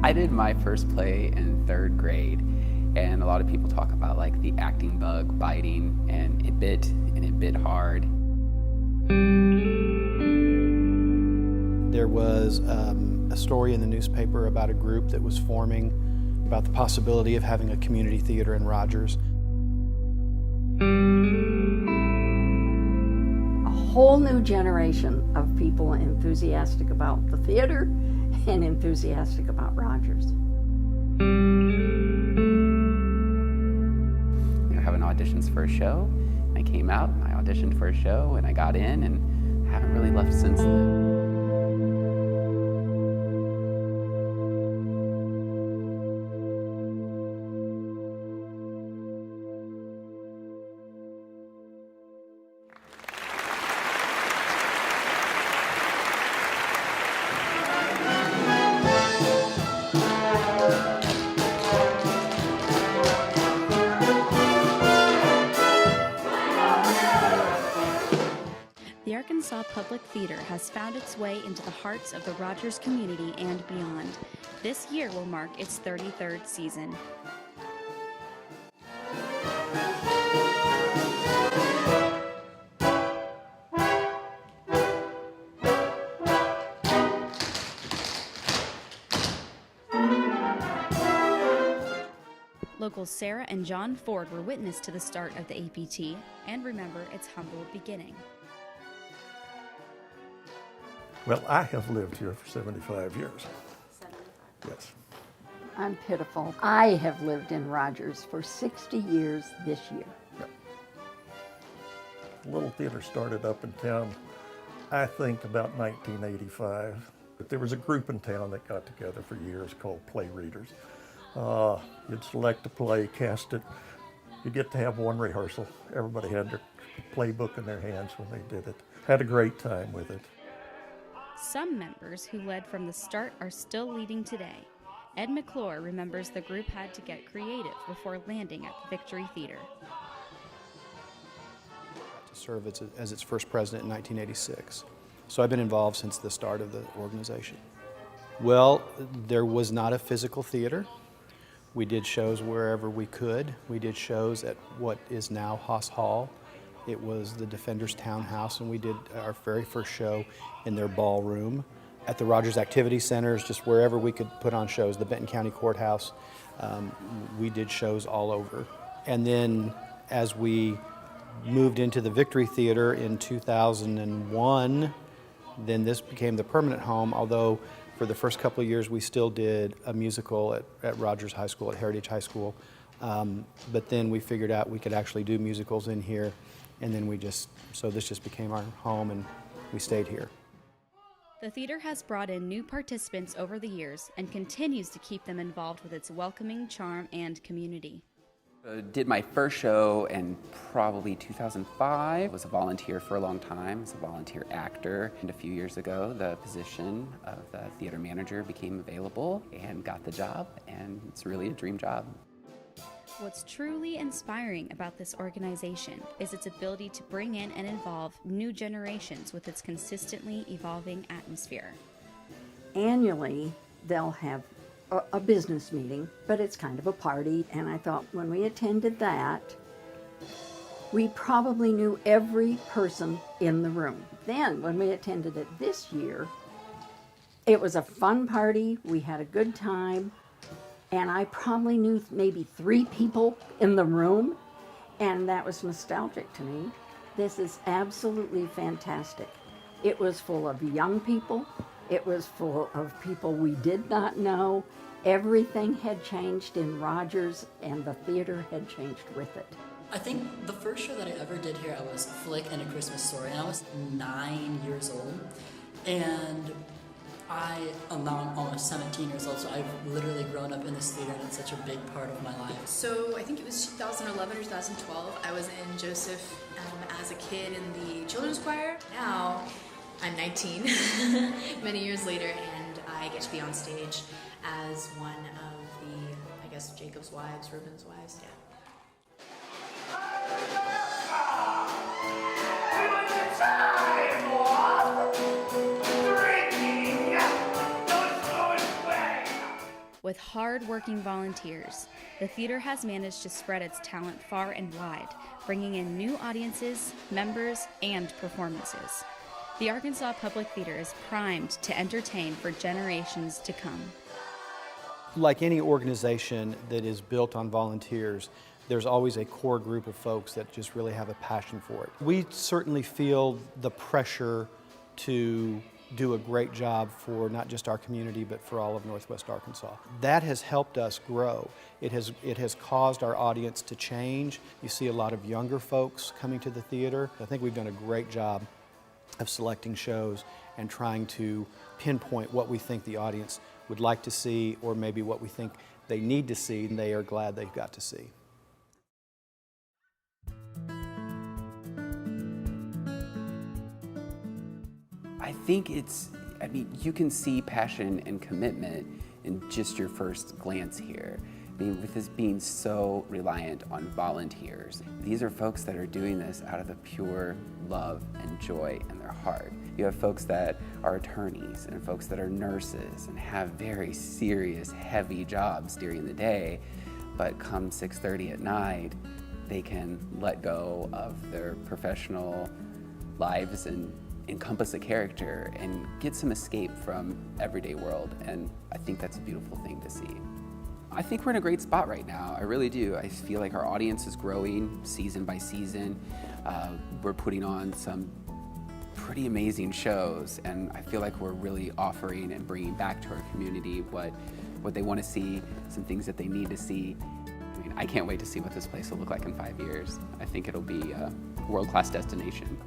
I did my first play in 3rd grade, and a lot of people talk about like the acting bug biting, and it bit hard. There was a story in the newspaper about a group that was forming about the possibility of having a community theater in Rogers. A whole new generation of people enthusiastic about the theater and enthusiastic about Rogers. We were having auditions for a show. I came out, and I auditioned for a show, and I got in, and I haven't really left since then. The Arkansas Public Theater has found its way into the hearts of the Rogers community and beyond. This year will mark its 33rd season. Locals Sara and John Ford were witness to the start of the APT and remember its humble beginning. Well, I have lived here for 75 years. 75. Yes. I'm pitiful. I have lived in Rogers for 60 years this year. The little theater started up in town, I think, about 1985. But there was a group in town that got together for years called Play Readers. You'd select a play, cast it. You'd get to have one rehearsal. Everybody had their playbook in their hands when they did it. Had a great time with it. Some members who led from the start are still leading today. Ed McClure remembers the group had to get creative before landing at the Victory Theater. To serve as its first president in 1986. So I've been involved since the start of the organization. Well, there was not a physical theater. We did shows wherever we could. We did shows at what is now Haas Hall. It was the Defenders Townhouse, and we did our very first show in their ballroom. At the Rogers Activity Centers, just wherever we could put on shows, the Benton County Courthouse, we did shows all over. And then as we moved into the Victory Theater in 2001, then this became the permanent home, although for the first couple of years we still did a musical at Rogers High School, at Heritage High School. But then we figured out we could actually do musicals in here, and then so this just became our home, and we stayed here. The theater has brought in new participants over the years and continues to keep them involved with its welcoming charm and community. Did my first show in probably 2005. Was a volunteer for a long time. Was a volunteer actor. And a few years ago, the position of the theater manager became available and got the job, and it's really a dream job. What's truly inspiring about this organization is its ability to bring in and involve new generations with its consistently evolving atmosphere. Annually, they'll have a business meeting, but it's kind of a party, and I thought when we attended that, we probably knew every person in the room. Then, when we attended it this year, it was a fun party, we had a good time, and I probably knew maybe 3 people in the room, and that was nostalgic to me. This is absolutely fantastic. It was full of young people. It was full of people we did not know. Everything had changed in Rogers, and the theater had changed with it. I think the first show that I ever did here, I was Flick and A Christmas Story, and I was 9 years old. And I'm now almost 17 years old, so I've literally grown up in this theater, and it's such a big part of my life. So I think it was 2011 or 2012. I was in Joseph as a kid in the children's choir. Now I'm 19, many years later, and I get to be on stage as one of the, I guess, Jacob's wives, Reuben's wives. Yeah. With hard-working volunteers, the theater has managed to spread its talent far and wide, bringing in new audiences, members, and performances. The Arkansas Public Theater is primed to entertain for generations to come. Like any organization that is built on volunteers, there's always a core group of folks that just really have a passion for it. We certainly feel the pressure to do a great job for not just our community, but for all of Northwest Arkansas. That has helped us grow. It has caused our audience to change. You see a lot of younger folks coming to the theater. I think we've done a great job of selecting shows and trying to pinpoint what we think the audience would like to see, or maybe what we think they need to see and they are glad they've got to see. I think you can see passion and commitment in just your first glance here. I mean, with this being so reliant on volunteers, these are folks that are doing this out of the pure love and joy in their heart. You have folks that are attorneys and folks that are nurses and have very serious, heavy jobs during the day, but come 6:30 at night, they can let go of their professional lives and encompass a character and get some escape from everyday world, and I think that's a beautiful thing to see. I think we're in a great spot right now. I really do. I feel like our audience is growing season by season. We're putting on some pretty amazing shows, and I feel like we're really offering and bringing back to our community what they want to see, some things that they need to see. I mean, I can't wait to see what this place will look like in 5 years. I think it'll be a world-class destination.